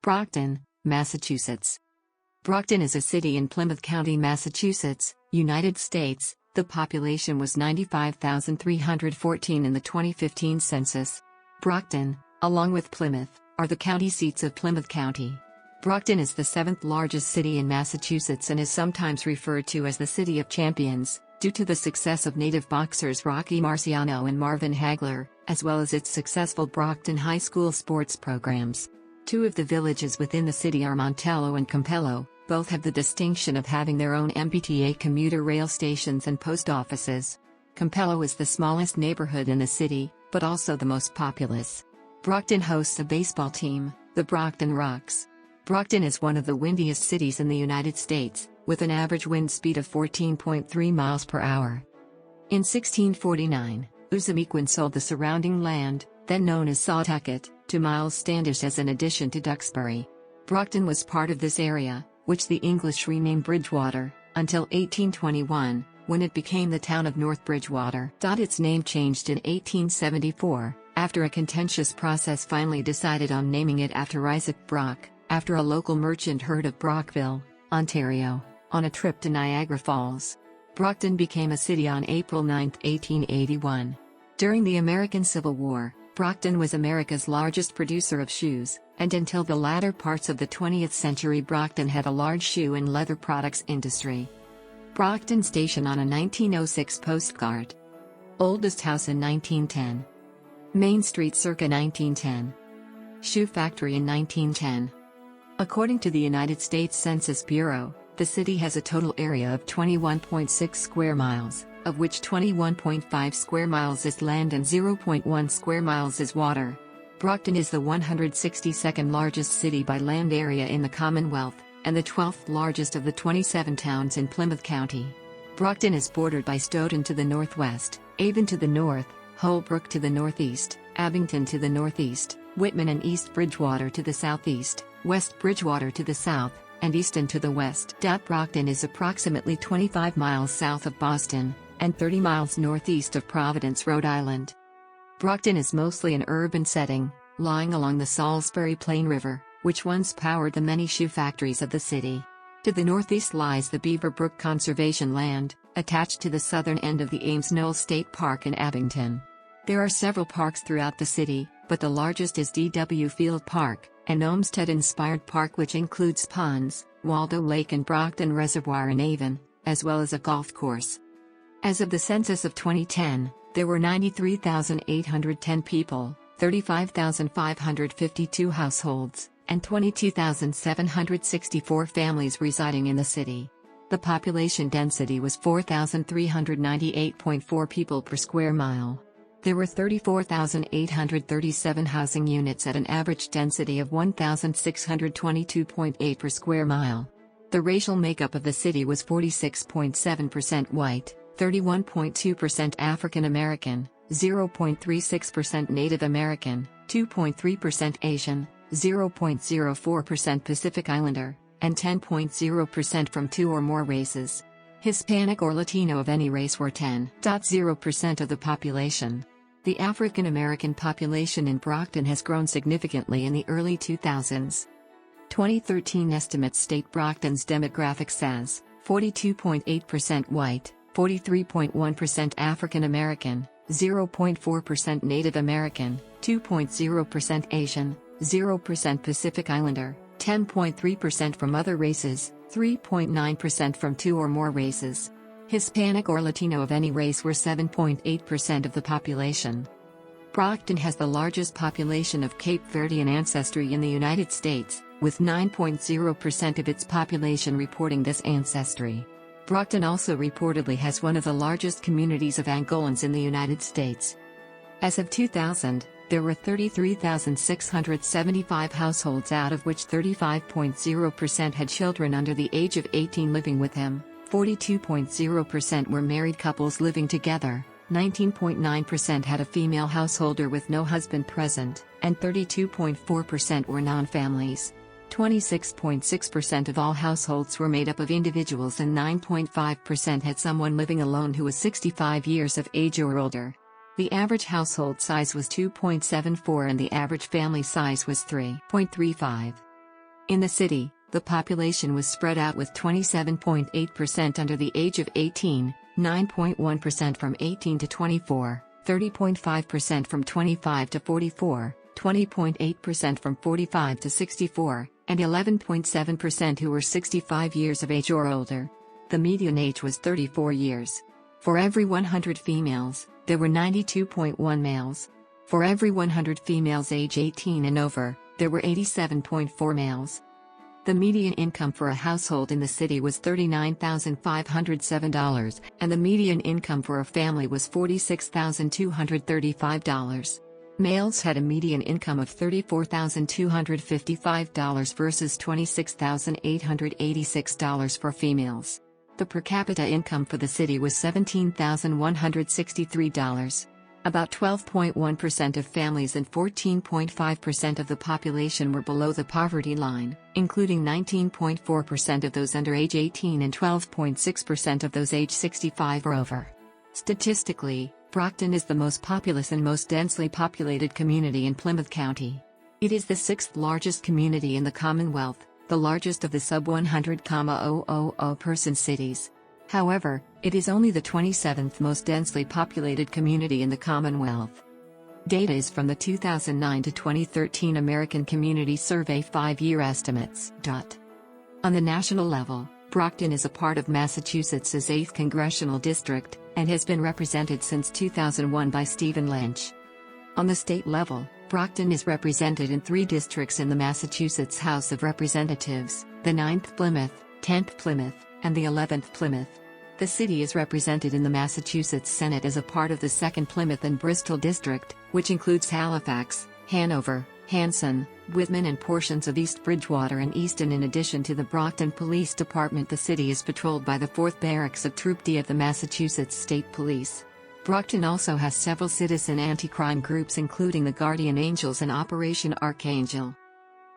Brockton, Massachusetts. Brockton is a city in Plymouth County, Massachusetts, United States. The population was 95,314 in the 2015 census. Brockton, along with Plymouth, are the county seats of Plymouth County. Brockton is the seventh largest city in Massachusetts and is sometimes referred to as the City of Champions, due to the success of native boxers Rocky Marciano and Marvin Hagler, as well as its successful Brockton High School sports programs. Two of the villages within the city are Montello and Campello. Both have the distinction of having their own MBTA Commuter Rail Stations and post offices. Campello is the smallest neighborhood in the city, but also the most populous. Brockton hosts a baseball team, the Brockton Rox. Brockton is one of the windiest cities in the United States, with an average wind speed of 14.3 miles per hour. In 1649, Usamequin sold the surrounding land, then known as Sawtucket, to Miles Standish as an addition to Duxbury. Brockton was part of this area, which the English renamed Bridgewater, until 1821, when it became the town of North Bridgewater. Its name changed in 1874, after a contentious process finally decided on naming it after Isaac Brock, after a local merchant heard of Brockville, Ontario, on a trip to Niagara Falls. Brockton became a city on April 9, 1881. During the American Civil War, Brockton was America's largest producer of shoes, and until the latter parts of the 20th century Brockton had a large shoe and leather products industry. Brockton Station on a 1906 postcard. Oldest house in 1910. Main Street circa 1910. Shoe factory in 1910. According to the United States Census Bureau, the city has a total area of 21.6 square miles, of which 21.5 square miles is land and 0.1 square miles is water. Brockton is the 162nd largest city by land area in the Commonwealth, and the 12th largest of the 27 towns in Plymouth County. Brockton is bordered by Stoughton to the northwest, Avon to the north, Holbrook to the northeast, Abington to the northeast, Whitman and East Bridgewater to the southeast, West Bridgewater to the south, and Easton to the west. Brockton is approximately 25 miles south of Boston, and 30 miles northeast of Providence, Rhode Island. Brockton is mostly an urban setting, lying along the Salisbury Plain River, which once powered the many shoe factories of the city. To the northeast lies the Beaver Brook Conservation Land, attached to the southern end of the Ames Knoll State Park in Abington. There are several parks throughout the city, but the largest is D.W. Field Park, an Olmsted-inspired park which includes ponds, Waldo Lake and Brockton Reservoir in Avon, as well as a golf course. As of the census of 2010, there were 93,810 people, 35,552 households, and 22,764 families residing in the city. The population density was 4,398.4 people per square mile. There were 34,837 housing units at an average density of 1,622.8 per square mile. The racial makeup of the city was 46.7% white, 31.2% African American, 0.36% Native American, 2.3% Asian, 0.04% Pacific Islander, and 10.0% from two or more races. Hispanic or Latino of any race were 10.0% of the population. The African American population in Brockton has grown significantly in the early 2000s. 2013 estimates state Brockton's demographics as 42.8% white, 43.1% African American, 0.4% Native American, 2.0% Asian, 0% Pacific Islander, 10.3% from other races, 3.9% from two or more races. Hispanic or Latino of any race were 7.8% of the population. Brockton has the largest population of Cape Verdean ancestry in the United States, with 9.0% of its population reporting this ancestry. Brockton also reportedly has one of the largest communities of Angolans in the United States. As of 2000, there were 33,675 households, out of which 35.0% had children under the age of 18 living with them, 42.0% were married couples living together, 19.9% had a female householder with no husband present, and 32.4% were non-families. 26.6% of all households were made up of individuals and 9.5% had someone living alone who was 65 years of age or older. The average household size was 2.74 and the average family size was 3.35. In the city, the population was spread out with 27.8% under the age of 18, 9.1% from 18 to 24, 30.5% from 25 to 44, 20.8% from 45 to 64, and 11.7% who were 65 years of age or older. The median age was 34 years. For every 100 females, there were 92.1 males. For every 100 females age 18 and over, there were 87.4 males. The median income for a household in the city was $39,507, and the median income for a family was $46,235. Males had a median income of $34,255 versus $26,886 for females. The per capita income for the city was $17,163. About 12.1% of families and 14.5% of the population were below the poverty line, including 19.4% of those under age 18 and 12.6% of those age 65 or over. Statistically, Brockton is the most populous and most densely populated community in Plymouth County. It is the sixth largest community in the Commonwealth, the largest of the sub 100,000 person cities. However, it is only the 27th most densely populated community in the Commonwealth. Data is from the 2009 to 2013 American Community Survey 5-year estimates. On the national level, Brockton is a part of Massachusetts' 8th Congressional District, and has been represented since 2001 by Stephen Lynch. On the state level, Brockton is represented in 3 districts in the Massachusetts House of Representatives, the 9th Plymouth, 10th Plymouth, and the 11th Plymouth. The city is represented in the Massachusetts Senate as a part of the 2nd Plymouth and Bristol District, which includes Halifax, Hanover, Hanson, Whitman and portions of East Bridgewater and Easton. In addition to the Brockton Police Department, the city is patrolled by the 4th Barracks of Troop D of the Massachusetts State Police. Brockton also has several citizen anti-crime groups including the Guardian Angels and Operation Archangel.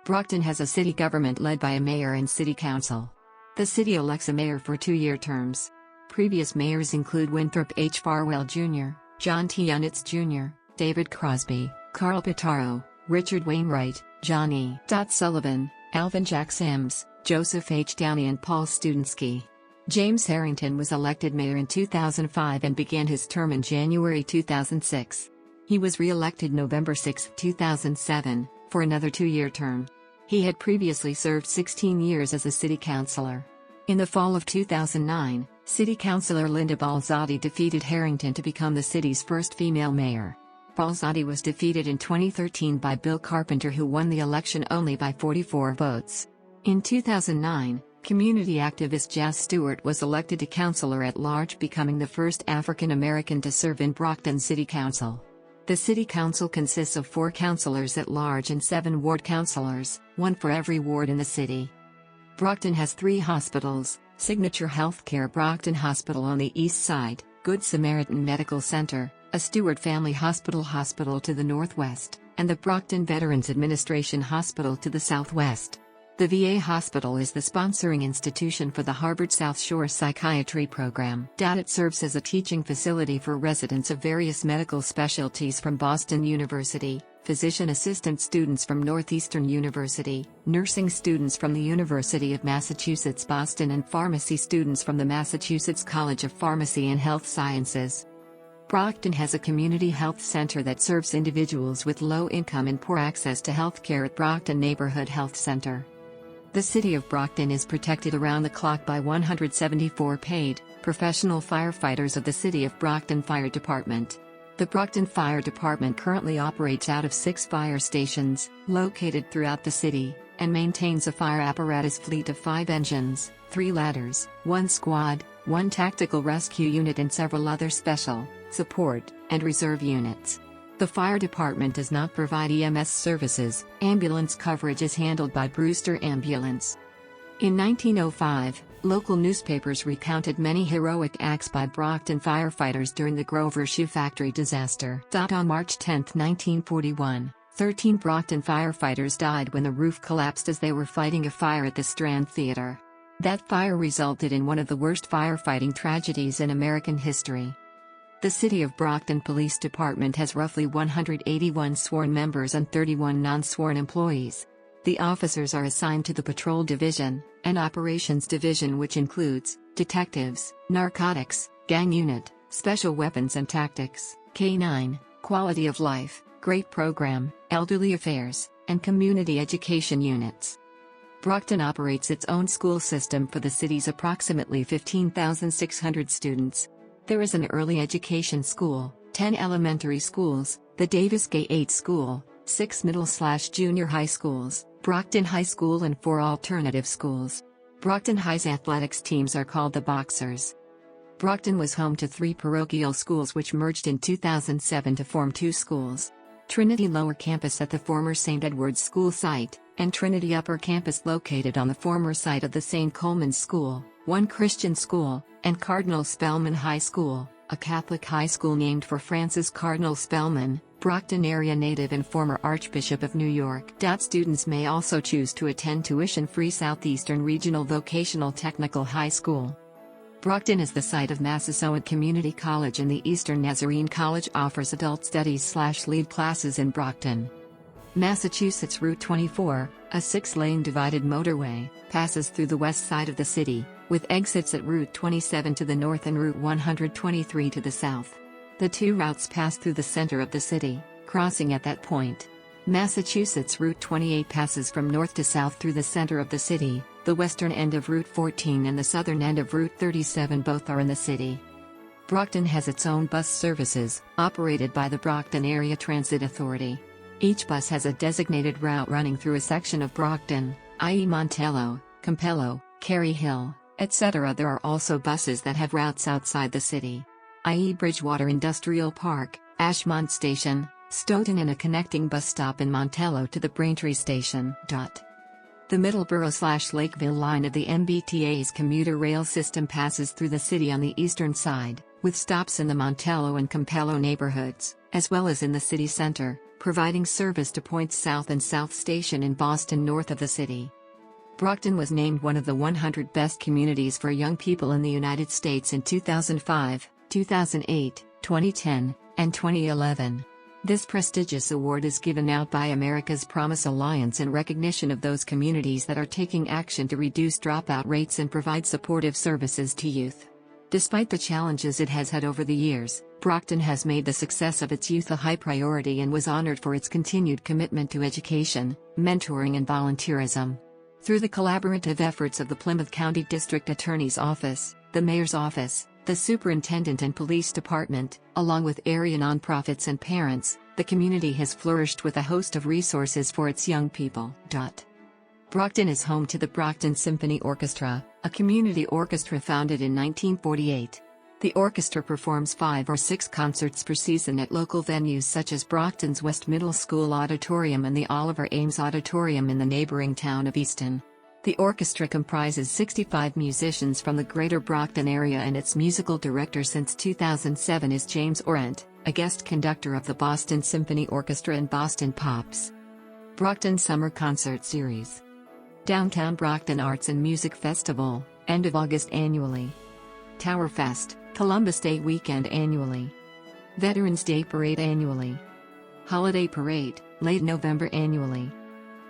Brockton has a city government led by a mayor and city council. The city elects a mayor for 2-year terms. Previous mayors include Winthrop H. Farwell Jr., John T. Unitz Jr., David Crosby, Carl Pitaro, Richard Wainwright, John E. Sullivan, Alvin Jack Sims, Joseph H. Downey and Paul Studinsky. James Harrington was elected mayor in 2005 and began his term in January 2006. He was re-elected November 6, 2007, for another 2-year term. He had previously served 16 years as a city councilor. In the fall of 2009, City Councilor Linda Balzotti defeated Harrington to become the city's first female mayor. Balzotti was defeated in 2013 by Bill Carpenter, who won the election only by 44 votes. In 2009, community activist Jas Stewart was elected to councilor at large, becoming the first African American to serve in Brockton City Council. The City Council consists of 4 councilors at large and 7 ward councilors, 1 for every ward in the city. Brockton has 3 hospitals: Signature Healthcare Brockton Hospital on the east side, Good Samaritan Medical Center, a Stewart Family Hospital to the northwest, and the Brockton Veterans Administration Hospital to the southwest. The VA hospital is the sponsoring institution for the Harvard South Shore Psychiatry Program. It serves as a teaching facility for residents of various medical specialties from Boston University, physician assistant students from Northeastern University, nursing students from the University of Massachusetts Boston, and pharmacy students from the Massachusetts College of Pharmacy and Health Sciences. Brockton has a community health center that serves individuals with low income and poor access to health care at Brockton Neighborhood Health Center. The city of Brockton is protected around the clock by 174 paid, professional firefighters of the City of Brockton Fire Department. The Brockton Fire Department currently operates out of 6 fire stations, located throughout the city, and maintains a fire apparatus fleet of 5 engines, 3 ladders, 1 squad, 1 tactical rescue unit and several other special, support, and reserve units. The fire department does not provide EMS services. Ambulance coverage is handled by Brewster Ambulance. In 1905, local newspapers recounted many heroic acts by Brockton firefighters during the Grover Shoe Factory disaster. On March 10, 1941, 13 Brockton firefighters died when the roof collapsed as they were fighting a fire at the Strand Theater. That fire resulted in one of the worst firefighting tragedies in American history. The City of Brockton Police Department has roughly 181 sworn members and 31 non-sworn employees. The officers are assigned to the Patrol Division, an Operations Division which includes Detectives, Narcotics, Gang Unit, Special Weapons and Tactics, K-9, Quality of Life, Great Program, Elderly Affairs, and Community Education Units. Brockton operates its own school system for the city's approximately 15,600 students. There is an early education school, 10 elementary schools, the Davis Gate School, 6 middle/junior high schools, Brockton High School and 4 alternative schools. Brockton High's athletics teams are called the Boxers. Brockton was home to 3 parochial schools which merged in 2007 to form 2 schools. Trinity Lower Campus at the former St. Edward's School site, and Trinity Upper Campus located on the former site of the St. Coleman's School, one Christian school, and Cardinal Spellman High School, a Catholic high school named for Francis Cardinal Spellman, Brockton area native and former Archbishop of New York. Students may also choose to attend tuition-free Southeastern Regional Vocational Technical High School. Brockton is the site of Massasoit Community College, and the Eastern Nazarene College offers adult studies/lead classes in Brockton. Massachusetts Route 24, a 6-lane divided motorway, passes through the west side of the city, with exits at Route 27 to the north and Route 123 to the south. The 2 routes pass through the center of the city, crossing at that point. Massachusetts Route 28 passes from north to south through the center of the city. The western end of Route 14 and the southern end of Route 37 both are in the city. Brockton has its own bus services, operated by the Brockton Area Transit Authority. Each bus has a designated route running through a section of Brockton, i.e. Montello, Campello, Cary Hill, etc. There are also buses that have routes outside the city, i.e. Bridgewater Industrial Park, Ashmont Station, Stoughton, and a connecting bus stop in Montello to the Braintree Station. The Middleborough/Lakeville line of the MBTA's commuter rail system passes through the city on the eastern side, with stops in the Montello and Campello neighborhoods, as well as in the city center, providing service to points south and South Station in Boston north of the city. Brockton was named one of the 100 best communities for young people in the United States in 2005, 2008, 2010, and 2011. This prestigious award is given out by America's Promise Alliance in recognition of those communities that are taking action to reduce dropout rates and provide supportive services to youth. Despite the challenges it has had over the years, Brockton has made the success of its youth a high priority and was honored for its continued commitment to education, mentoring and volunteerism. Through the collaborative efforts of the Plymouth County District Attorney's Office, the Mayor's Office, the Superintendent and Police Department, along with area nonprofits and parents, the community has flourished with a host of resources for its young people. Brockton is home to the Brockton Symphony Orchestra, a community orchestra founded in 1948. The orchestra performs 5 or 6 concerts per season at local venues such as Brockton's West Middle School Auditorium and the Oliver Ames Auditorium in the neighboring town of Easton. The orchestra comprises 65 musicians from the greater Brockton area, and its musical director since 2007 is James Orent, a guest conductor of the Boston Symphony Orchestra and Boston Pops. Brockton Summer Concert Series. Downtown Brockton Arts and Music Festival, end of August annually. Tower Fest, Columbus Day weekend annually. Veterans Day Parade annually. Holiday Parade, late November annually.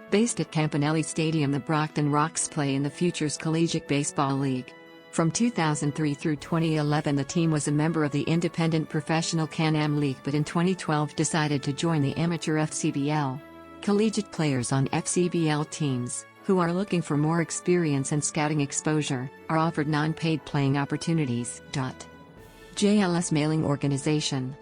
Based at Campanelli Stadium, the Brockton Rox play in the Futures Collegiate Baseball League. From 2003 through 2011 the team was a member of the Independent Professional Can-Am League, but in 2012 decided to join the amateur FCBL. Collegiate players on FCBL teams, who are looking for more experience and scouting exposure, are offered non-paid playing opportunities. JLS Mailing Organization.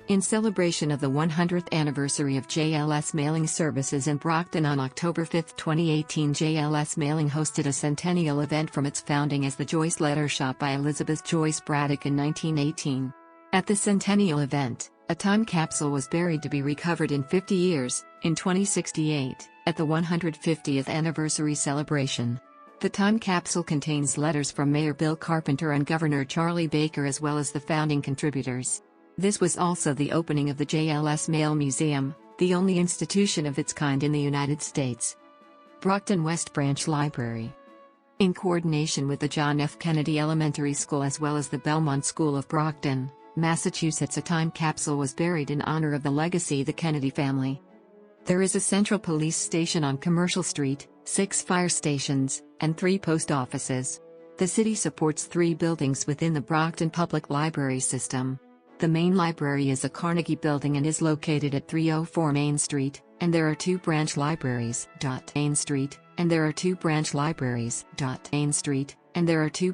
In celebration of the 100th anniversary of JLS Mailing Services in Brockton on October 5, 2018, JLS Mailing hosted a centennial event from its founding as the Joyce Letter Shop by Elizabeth Joyce Braddock in 1918. At the centennial event, a time capsule was buried to be recovered in 50 years, in 2068, at the 150th anniversary celebration. The time capsule contains letters from Mayor Bill Carpenter and Governor Charlie Baker as well as the founding contributors. This was also the opening of the JLS Mail Museum, the only institution of its kind in the United States. Brockton West Branch Library. In coordination with the John F. Kennedy Elementary School as well as the Belmont School of Brockton, Massachusetts, a time capsule was buried in honor of the legacy of the Kennedy family. There is a central police station on Commercial Street, 6 fire stations, and 3 post offices. The city supports 3 buildings within the Brockton Public Library system. The main library is a Carnegie building and is located at 304 Main Street, and there are 2 branch libraries. Main Street, and there are 2 branch libraries. Main Street, and there are 2